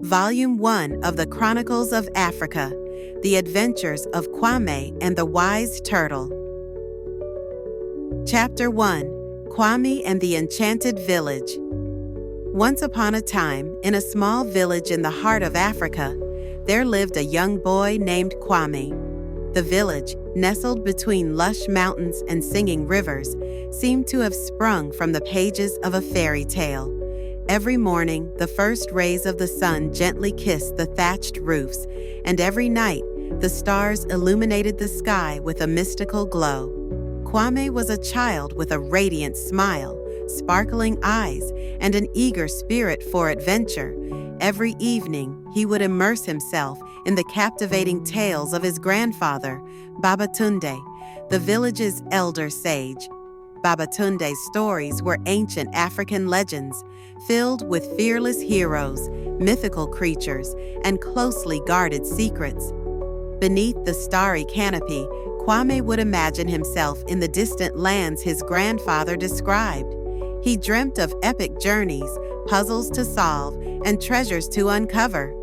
Volume 1 of the Chronicles of Africa, The Adventures of Kwame and the Wise Turtle. Chapter 1, Kwame and the Enchanted Village. Once upon a time, in a small village in the heart of Africa, there lived a young boy named Kwame. The village, nestled between lush mountains and singing rivers, seemed to have sprung from the pages of a fairy tale. Every morning, the first rays of the sun gently kissed the thatched roofs, and every night, the stars illuminated the sky with a mystical glow. Kwame was a child with a radiant smile, sparkling eyes, and an eager spirit for adventure. Every evening, he would immerse himself in the captivating tales of his grandfather, Babatunde, the village's elder sage. Babatunde's stories were ancient African legends, filled with fearless heroes, mythical creatures, and closely guarded secrets. Beneath the starry canopy, Kwame would imagine himself in the distant lands his grandfather described. He dreamt of epic journeys, puzzles to solve, and treasures to uncover.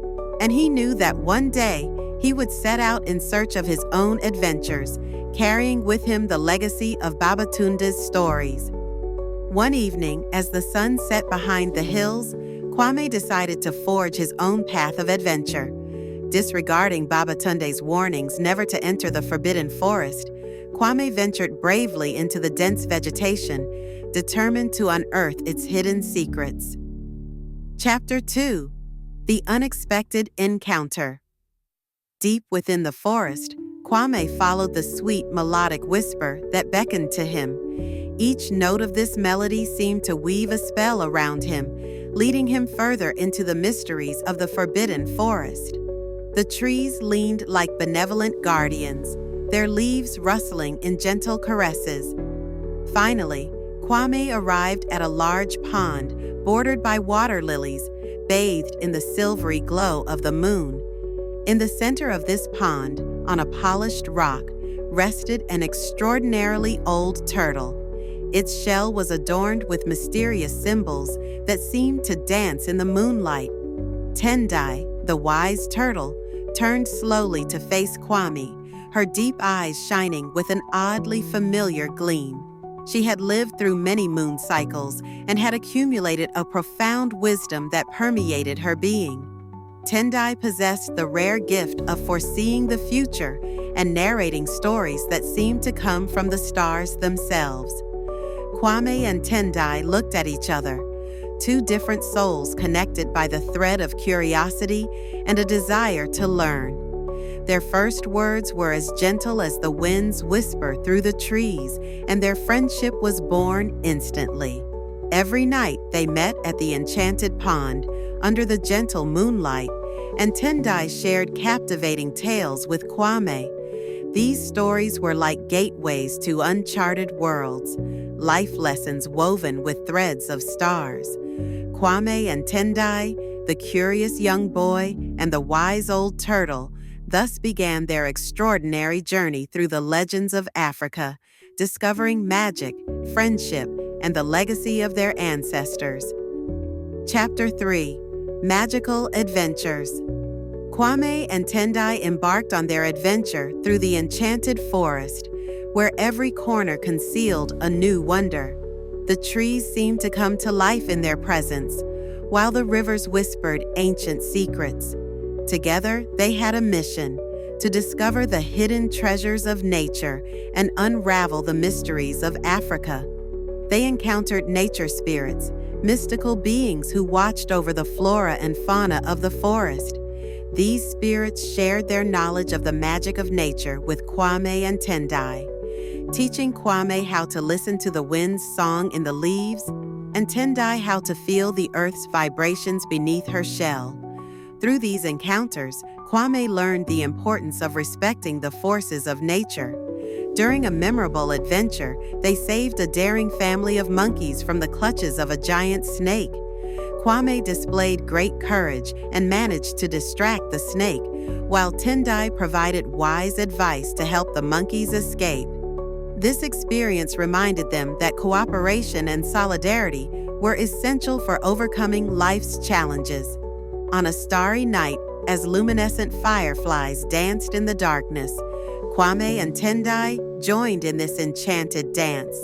And he knew that one day he would set out in search of his own adventures, carrying with him the legacy of Babatunde's stories. One evening, as the sun set behind the hills, Kwame decided to forge his own path of adventure. Disregarding Babatunde's warnings never to enter the forbidden forest, Kwame ventured bravely into the dense vegetation, determined to unearth its hidden secrets. Chapter 2, The Unexpected Encounter. Deep within the forest, Kwame followed the sweet melodic whisper that beckoned to him. Each note of this melody seemed to weave a spell around him, leading him further into the mysteries of the forbidden forest. The trees leaned like benevolent guardians, their leaves rustling in gentle caresses. Finally, Kwame arrived at a large pond bordered by water lilies, bathed in the silvery glow of the moon. In the center of this pond, on a polished rock, rested an extraordinarily old turtle. Its shell was adorned with mysterious symbols that seemed to dance in the moonlight. Tendai, the wise turtle, turned slowly to face Kwame, her deep eyes shining with an oddly familiar gleam. She had lived through many moon cycles and had accumulated a profound wisdom that permeated her being. Tendai possessed the rare gift of foreseeing the future and narrating stories that seemed to come from the stars themselves. Kwame and Tendai looked at each other, two different souls connected by the thread of curiosity and a desire to learn. Their first words were as gentle as the wind's whisper through the trees, and their friendship was born instantly. Every night they met at the enchanted pond, under the gentle moonlight, and Tendai shared captivating tales with Kwame. These stories were like gateways to uncharted worlds, life lessons woven with threads of stars. Kwame and Tendai, the curious young boy and the wise old turtle, thus began their extraordinary journey through the legends of Africa, discovering magic, friendship, and the legacy of their ancestors. Chapter 3, Magical Adventures. Kwame and Tendai embarked on their adventure through the enchanted forest, where every corner concealed a new wonder. The trees seemed to come to life in their presence, while the rivers whispered ancient secrets. Together, they had a mission: to discover the hidden treasures of nature and unravel the mysteries of Africa. They encountered nature spirits, mystical beings who watched over the flora and fauna of the forest. These spirits shared their knowledge of the magic of nature with Kwame and Tendai, teaching Kwame how to listen to the wind's song in the leaves, and Tendai how to feel the earth's vibrations beneath her shell. Through these encounters, Kwame learned the importance of respecting the forces of nature. During a memorable adventure, they saved a daring family of monkeys from the clutches of a giant snake. Kwame displayed great courage and managed to distract the snake, while Tendai provided wise advice to help the monkeys escape. This experience reminded them that cooperation and solidarity were essential for overcoming life's challenges. On a starry night, as luminescent fireflies danced in the darkness, Kwame and Tendai joined in this enchanted dance.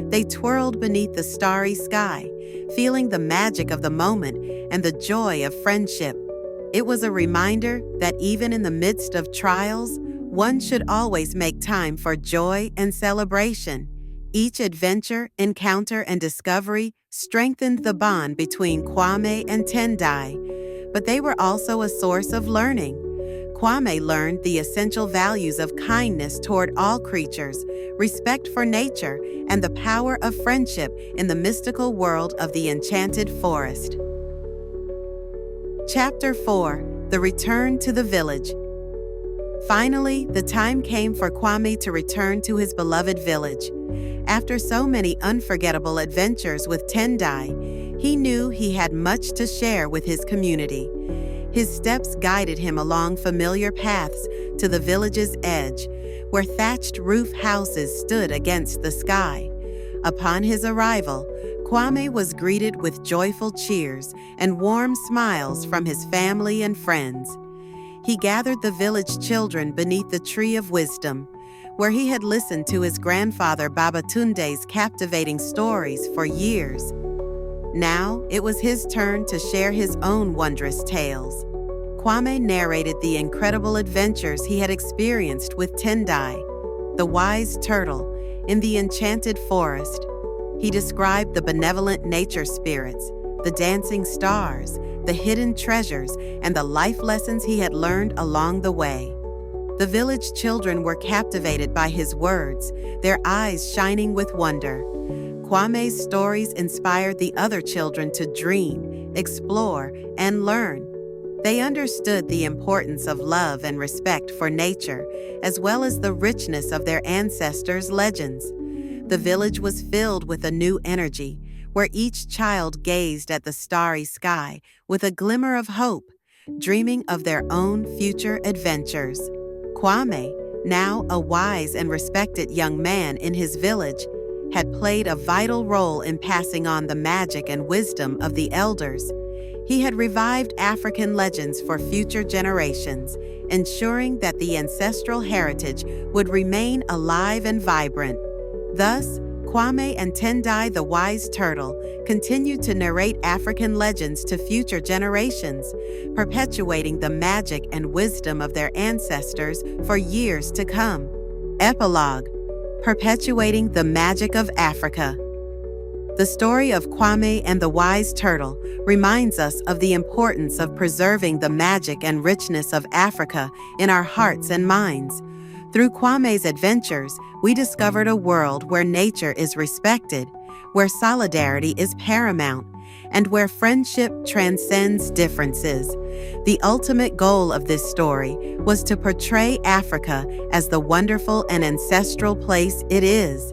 They twirled beneath the starry sky, feeling the magic of the moment and the joy of friendship. It was a reminder that even in the midst of trials, one should always make time for joy and celebration. Each adventure, encounter, and discovery strengthened the bond between Kwame and Tendai, but they were also a source of learning. Kwame learned the essential values of kindness toward all creatures, respect for nature, and the power of friendship in the mystical world of the enchanted forest. Chapter 4: The Return to the Village. Finally, the time came for Kwame to return to his beloved village. After so many unforgettable adventures with Tendai, he knew he had much to share with his community. His steps guided him along familiar paths to the village's edge, where thatched roof houses stood against the sky. Upon his arrival, Kwame was greeted with joyful cheers and warm smiles from his family and friends. He gathered the village children beneath the tree of wisdom, where he had listened to his grandfather Babatunde's captivating stories for years. Now it was his turn to share his own wondrous tales. Kwame narrated the incredible adventures he had experienced with Tendai, the wise turtle, in the enchanted forest. He described the benevolent nature spirits, the dancing stars, the hidden treasures, and the life lessons he had learned along the way. The village children were captivated by his words, their eyes shining with wonder. Kwame's stories inspired the other children to dream, explore, and learn. They understood the importance of love and respect for nature, as well as the richness of their ancestors' legends. The village was filled with a new energy, where each child gazed at the starry sky with a glimmer of hope, dreaming of their own future adventures. Kwame, now a wise and respected young man in his village, had played a vital role in passing on the magic and wisdom of the elders. He had revived African legends for future generations, ensuring that the ancestral heritage would remain alive and vibrant. Thus, Kwame and Tendai the Wise Turtle continued to narrate African legends to future generations, perpetuating the magic and wisdom of their ancestors for years to come. Epilogue: Perpetuating the Magic of Africa. The story of Kwame and the Wise Turtle reminds us of the importance of preserving the magic and richness of Africa in our hearts and minds. Through Kwame's adventures, we discovered a world where nature is respected, where solidarity is paramount, and where friendship transcends differences. The ultimate goal of this story was to portray Africa as the wonderful and ancestral place it is.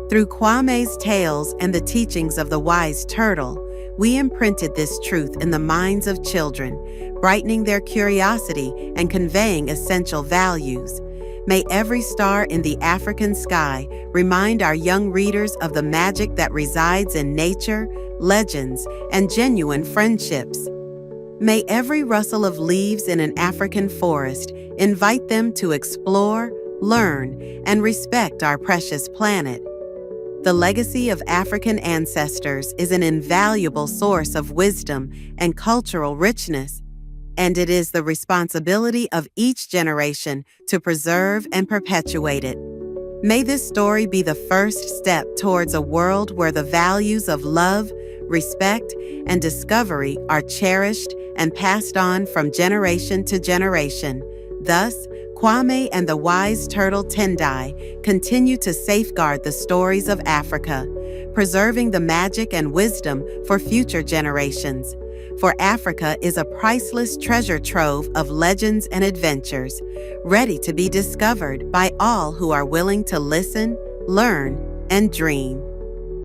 Through Kwame's tales and the teachings of the Wise Turtle, we imprinted this truth in the minds of children, brightening their curiosity and conveying essential values. May every star in the African sky remind our young readers of the magic that resides in nature, legends, and genuine friendships. May every rustle of leaves in an African forest invite them to explore, learn, and respect our precious planet. The legacy of African ancestors is an invaluable source of wisdom and cultural richness, and it is the responsibility of each generation to preserve and perpetuate it. May this story be the first step towards a world where the values of love, respect, and discovery are cherished and passed on from generation to generation. Thus, Kwame and the Wise Turtle Tendai continue to safeguard the stories of Africa, preserving the magic and wisdom for future generations. For Africa is a priceless treasure trove of legends and adventures, ready to be discovered by all who are willing to listen, learn, and dream.